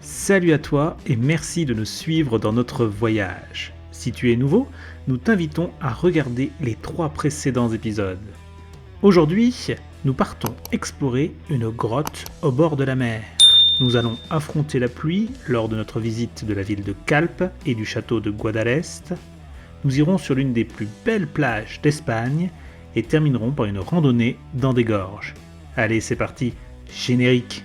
Salut à toi et merci de nous suivre dans notre voyage. Si tu es nouveau, nous t'invitons à regarder les 3 précédents épisodes. Aujourd'hui, nous partons explorer une grotte au bord de la mer. Nous allons affronter la pluie lors de notre visite de la ville de Calpe et du château de Guadalest. Nous irons sur l'une des plus belles plages d'Espagne et terminerons par une randonnée dans des gorges. Allez, c'est parti, générique!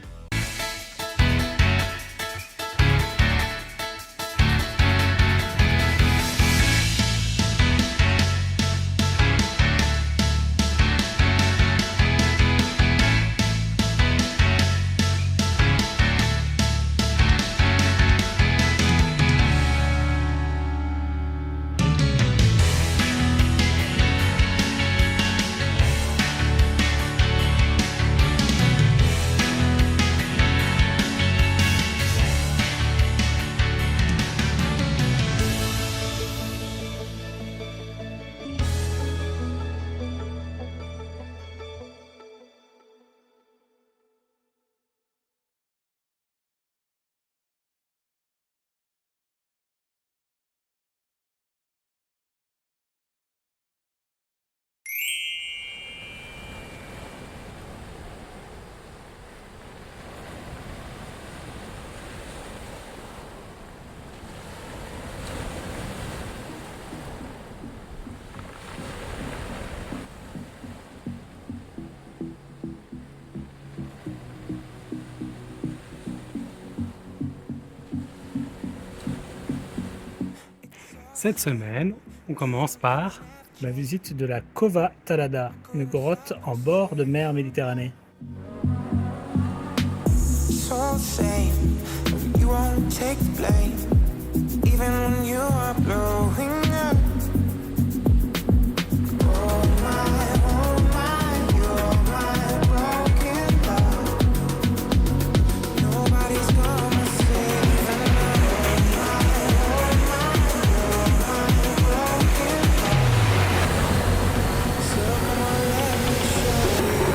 Cette semaine, on commence par la visite de la Cova Talada, une grotte en bord de mer Méditerranée. So same, you won't take the blame, even when you are blowing up. Oh my, you're my broken love. Nobody's gonna save another. You're my broken love. So come on, let me show you.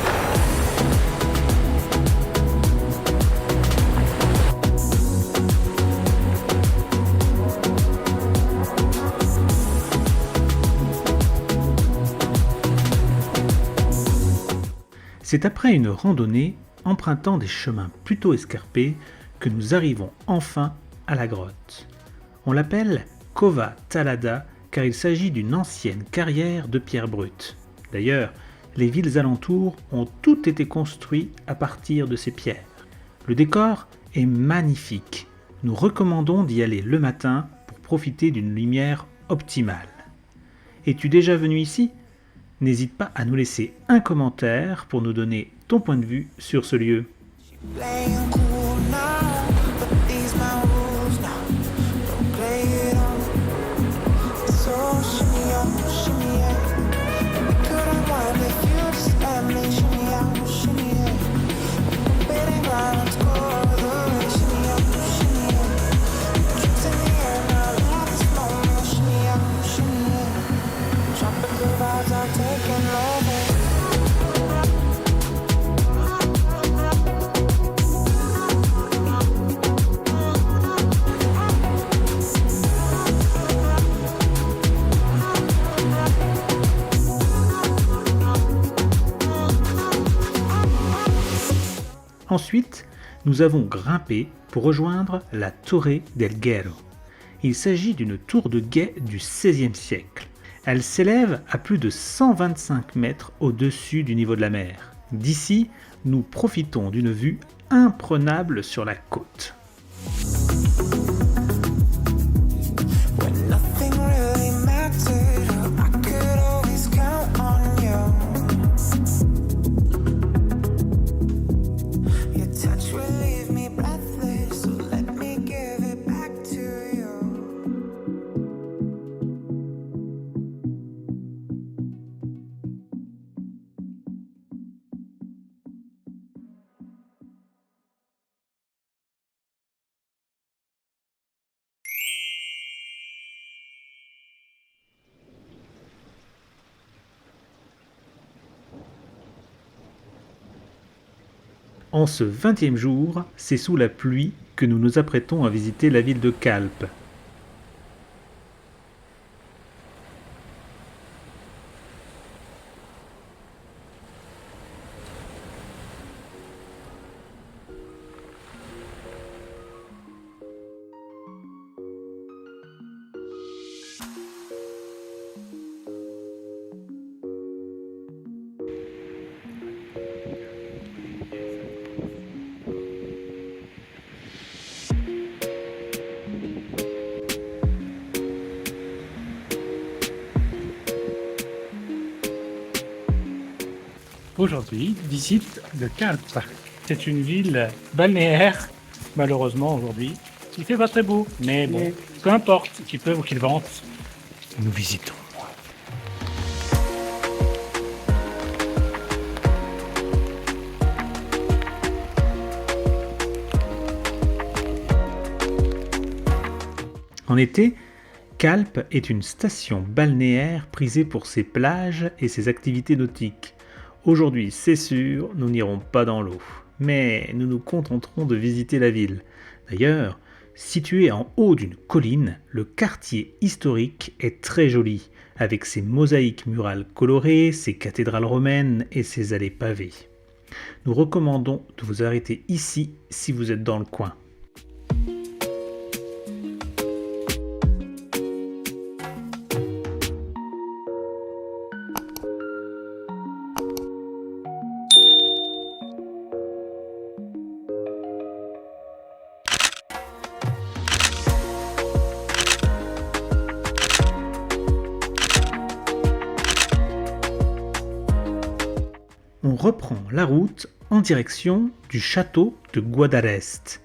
C'est après une randonnée empruntant des chemins plutôt escarpés que nous arrivons enfin à la grotte. On l'appelle Cova Talada car il s'agit d'une ancienne carrière de pierre brute. D'ailleurs, les villes alentours ont toutes été construites à partir de ces pierres. Le décor est magnifique. Nous recommandons d'y aller le matin pour profiter d'une lumière optimale. Es-tu déjà venu ici ? N'hésite pas à nous laisser un commentaire pour nous donner ton point de vue sur ce lieu. Playing cool now, but these my rules now. Don't play it on. So shimmy on, shimmy yeah. We couldn't wind if you just let me shimmy out, shimmy yeah. Betting violence go the way, shimmy out, shimmy yeah. Drinks in the air now, love is flowing, shimmy out, shimmy yeah. Tropical vibes are taking over. Ensuite, nous avons grimpé pour rejoindre la Torre del Guerro. Il s'agit d'une tour de guet du XVIe siècle. Elle s'élève à plus de 125 mètres au-dessus du niveau de la mer. D'ici, nous profitons d'une vue imprenable sur la côte. When nothing really mattered, I could always count on you. Your touch will leave me breathless, so let me give it back to you. En ce 20e jour, c'est sous la pluie que nous nous apprêtons à visiter la ville de Calpe. Aujourd'hui, visite de Calpe. C'est une ville balnéaire, malheureusement aujourd'hui. Il fait pas très beau, mais bon, peu importe, qu'il pleuve ou qu'il vente, nous visitons. En été, Calpe est une station balnéaire prisée pour ses plages et ses activités nautiques. Aujourd'hui, c'est sûr, nous n'irons pas dans l'eau, mais nous nous contenterons de visiter la ville. D'ailleurs, situé en haut d'une colline, le quartier historique est très joli, avec ses mosaïques murales colorées, ses cathédrales romaines et ses allées pavées. Nous recommandons de vous arrêter ici si vous êtes dans le coin. On reprend la route en direction du château de Guadarrest.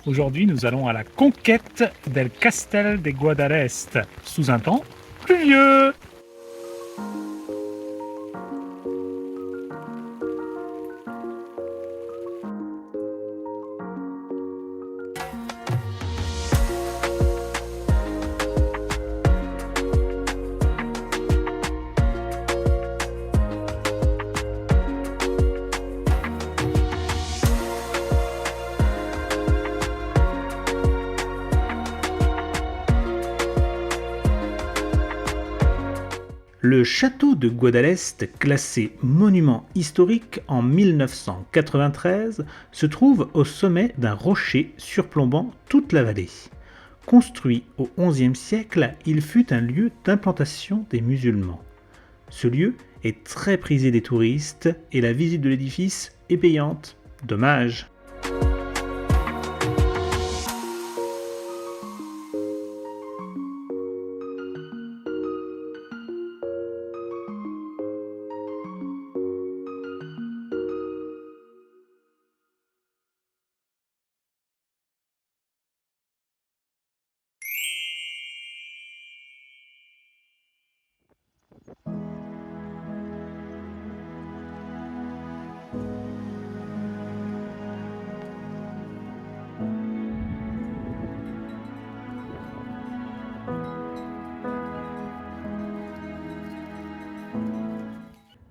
Aujourd'hui, nous allons à la conquête del Castel de Guadarrest, sous un temps pluvieux. Le château de Guadarrest, classé monument historique en 1993, se trouve au sommet d'un rocher surplombant toute la vallée. Construit au XIe siècle, il fut un lieu d'implantation des musulmans. Ce lieu est très prisé des touristes et la visite de l'édifice est payante. Dommage.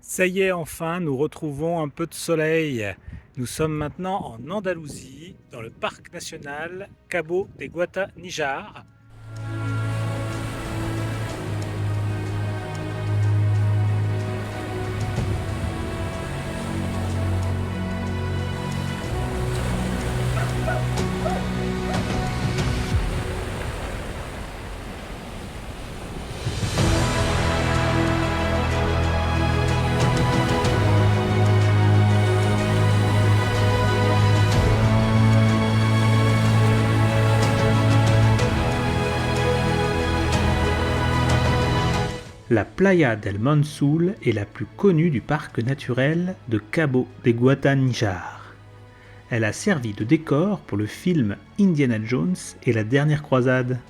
Ça y est, enfin, nous retrouvons un peu de soleil. Nous sommes maintenant en Andalousie, dans le parc national Cabo de Guata-Níjar. La Playa del Monsul est la plus connue du parc naturel de Cabo de Guataníjar. Elle a servi de décor pour le film Indiana Jones et la dernière croisade.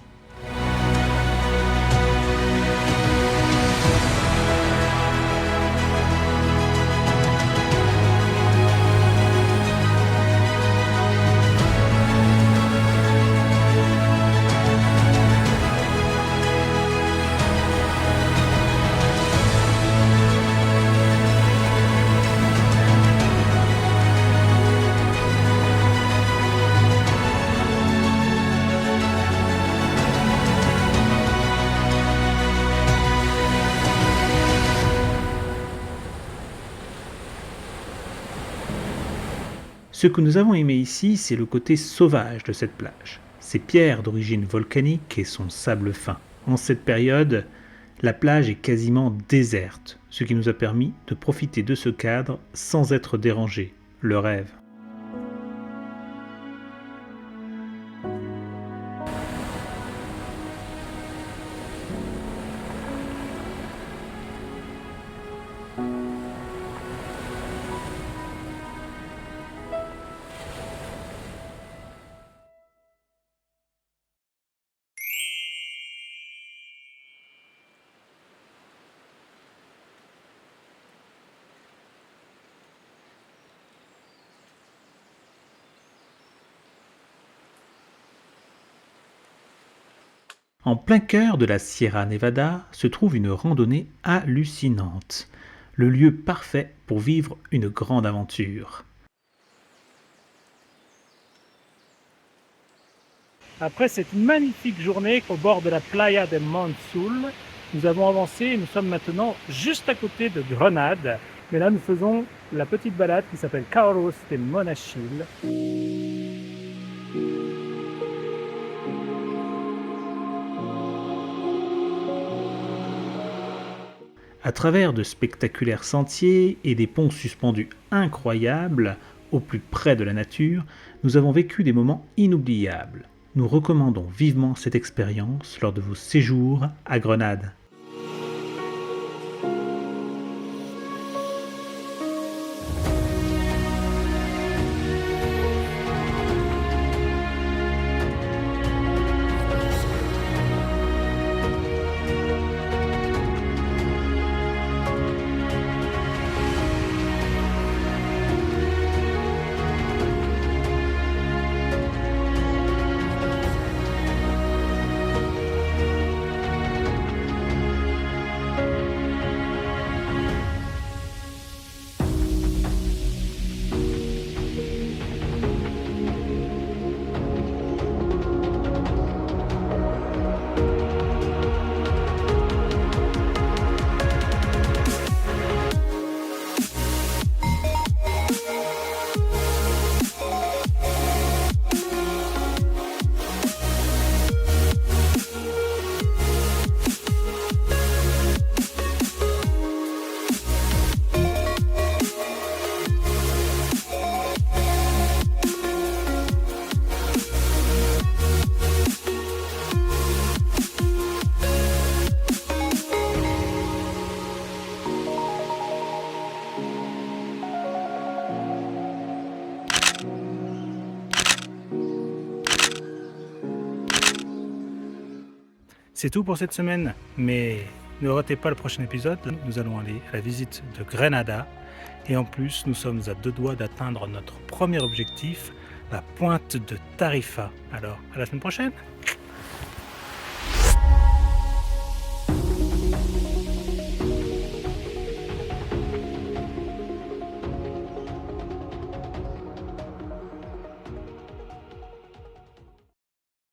Ce que nous avons aimé ici, c'est le côté sauvage de cette plage. Ses pierres d'origine volcanique et son sable fin. En cette période, la plage est quasiment déserte, ce qui nous a permis de profiter de ce cadre sans être dérangés. Le rêve. En plein cœur de la Sierra Nevada se trouve une randonnée hallucinante, le lieu parfait pour vivre une grande aventure. Après cette magnifique journée au bord de la Playa del Monsul, nous avons avancé et nous sommes maintenant juste à côté de Grenade. Mais là, nous faisons la petite balade qui s'appelle Carros de Monachil. À travers de spectaculaires sentiers et des ponts suspendus incroyables, au plus près de la nature, nous avons vécu des moments inoubliables. Nous recommandons vivement cette expérience lors de vos séjours à Grenade. C'est tout pour cette semaine, mais ne ratez pas le prochain épisode. Nous allons aller à la visite de Grenada. Et en plus, nous sommes à 2 doigts d'atteindre notre premier objectif, la pointe de Tarifa. Alors, à la semaine prochaine!